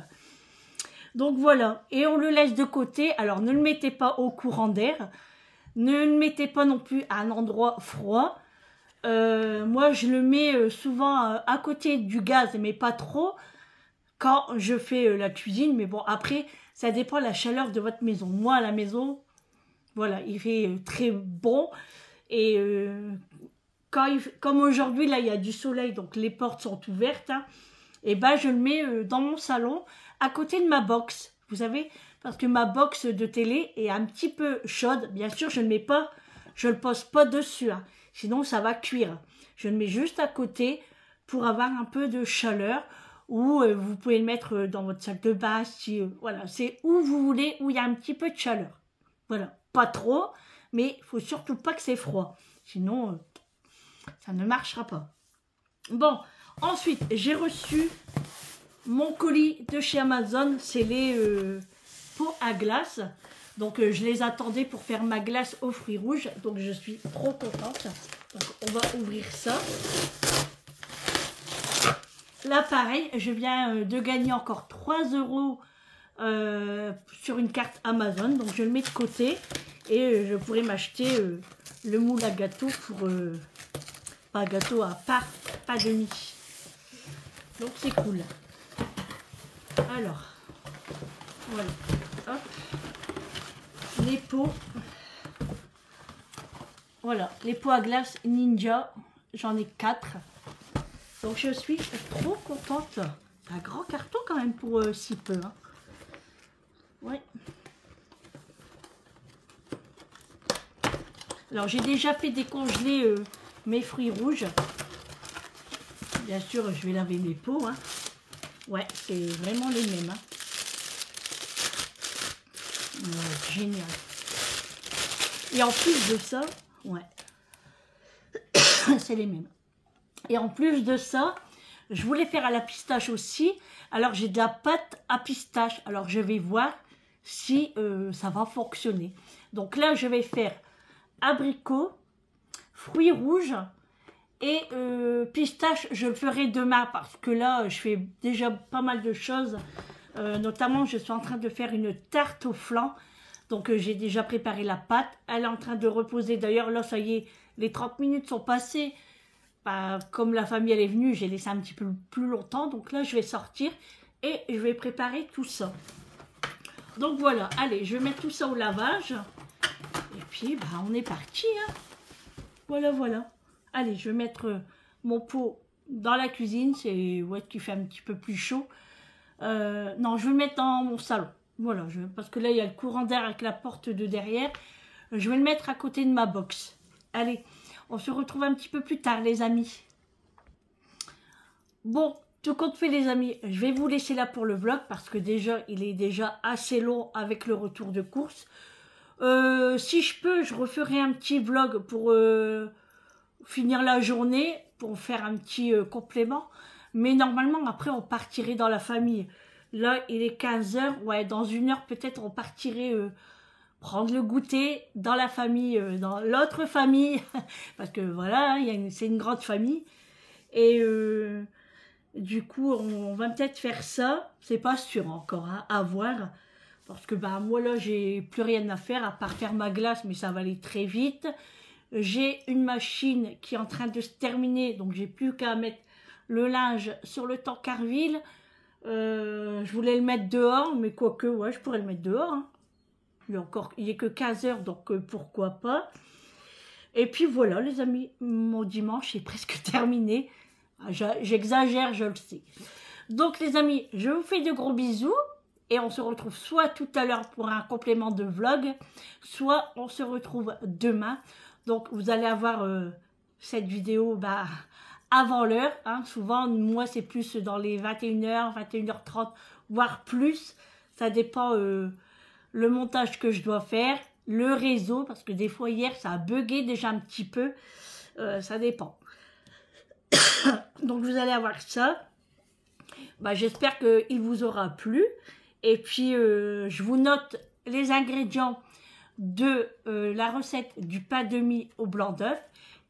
Donc, voilà. Et on le laisse de côté. Alors, ne le mettez pas au courant d'air. Ne le mettez pas non plus à un endroit froid. Moi, je le mets souvent à côté du gaz, mais pas trop, quand je fais la cuisine. Mais bon, après... ça dépend de la chaleur de votre maison. Moi, à la maison, voilà, il fait très bon. Et comme aujourd'hui, là, il y a du soleil, donc les portes sont ouvertes. Hein, et je le mets dans mon salon, à côté de ma box. Vous savez, parce que ma box de télé est un petit peu chaude. Bien sûr, je ne le pose pas dessus. Hein, sinon, ça va cuire. Je le mets juste à côté pour avoir un peu de chaleur. Ou vous pouvez le mettre dans votre salle de bain, si, voilà, c'est où vous voulez, où il y a un petit peu de chaleur. Voilà, pas trop, mais il faut surtout pas que c'est froid, sinon ça ne marchera pas. Bon, ensuite, j'ai reçu mon colis de chez Amazon, c'est les pots à glace. Donc, je les attendais pour faire ma glace aux fruits rouges, donc je suis trop contente. Donc, on va ouvrir ça. Là, pareil, je viens de gagner encore 3 € sur une carte Amazon. Donc, je le mets de côté et je pourrais m'acheter le moule à gâteau pour... pas gâteau, à part de mie. Donc, c'est cool. Alors, voilà. Hop. Les pots. Voilà, les pots à glace Ninja. J'en ai 4. Donc, je suis trop contente. C'est un grand carton quand même pour si peu. Hein. Ouais. Alors, j'ai déjà fait décongeler mes fruits rouges. Bien sûr, je vais laver mes pots. Hein. Ouais, c'est vraiment les mêmes. Hein. Ouais, génial. Et en plus de ça, ouais, c'est les mêmes. Et en plus de ça, je voulais faire à la pistache aussi. Alors, j'ai de la pâte à pistache. Alors, je vais voir si ça va fonctionner. Donc là, je vais faire abricot, fruits rouges et pistache. Je le ferai demain parce que là, je fais déjà pas mal de choses. Notamment, je suis en train de faire une tarte au flan. Donc, j'ai déjà préparé la pâte. Elle est en train de reposer. D'ailleurs, là, ça y est, les 30 minutes sont passées. bah, comme la famille elle est venue, j'ai laissé un petit peu plus longtemps. Donc là, je vais sortir et je vais préparer tout ça. Donc voilà, allez, je vais mettre tout ça au lavage. Et puis, bah, on est parti. Hein. Voilà, voilà. Allez, je vais mettre mon pot dans la cuisine. C'est ouais, qui fait un petit peu plus chaud. Non, je vais le mettre dans mon salon. Voilà, parce que là, il y a le courant d'air avec la porte de derrière. Je vais le mettre à côté de ma box. Allez, on se retrouve un petit peu plus tard, les amis. Bon, tout compte fait, les amis, je vais vous laisser là pour le vlog parce que déjà, il est déjà assez long avec le retour de course. Si je peux, je referai un petit vlog pour finir la journée, pour faire un petit complément. Mais normalement, après, on partirait dans la famille. Là, il est 15 h. Ouais, dans 1 heure, peut-être, on partirait prendre le goûter dans la famille, dans l'autre famille. Parce que voilà, c'est une grande famille. Et du coup, on va peut-être faire ça. C'est pas sûr encore, hein, à voir. Parce que bah, moi, là, j'ai plus rien à faire à part faire ma glace, mais ça va aller très vite. J'ai une machine qui est en train de se terminer, donc j'ai plus qu'à mettre le linge sur le Tancarville. Je voulais le mettre dehors, mais quoique, ouais, je pourrais le mettre dehors. Hein. Il n'est que 15 h, donc pourquoi pas. Et puis voilà, les amis, mon dimanche est presque terminé. J'exagère, je le sais. Donc, les amis, je vous fais de gros bisous. Et on se retrouve soit tout à l'heure pour un complément de vlog, soit on se retrouve demain. Donc, vous allez avoir cette vidéo bah, avant l'heure. Hein. Souvent, moi, c'est plus dans les 21 h, 21 h 30, voire plus. Ça dépend le montage que je dois faire, le réseau, parce que des fois, hier, ça a bugué déjà un petit peu. Ça dépend. Donc, vous allez avoir ça. Bah, j'espère qu'il vous aura plu. Et puis, je vous note les ingrédients de la recette du pain de mie au blanc d'œuf.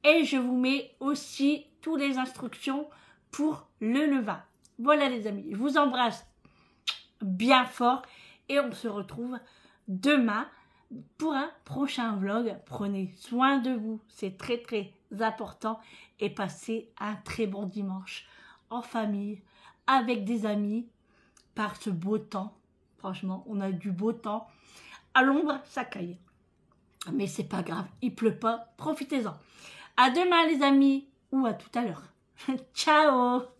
Et je vous mets aussi toutes les instructions pour le levain. Voilà les amis, je vous embrasse bien fort. Et on se retrouve demain pour un prochain vlog. Prenez soin de vous, c'est très très important. Et passez un très bon dimanche en famille, avec des amis, par ce beau temps. Franchement, on a du beau temps. À l'ombre, ça caille. Mais c'est pas grave, il pleut pas, profitez-en. À demain les amis, ou à tout à l'heure. Ciao!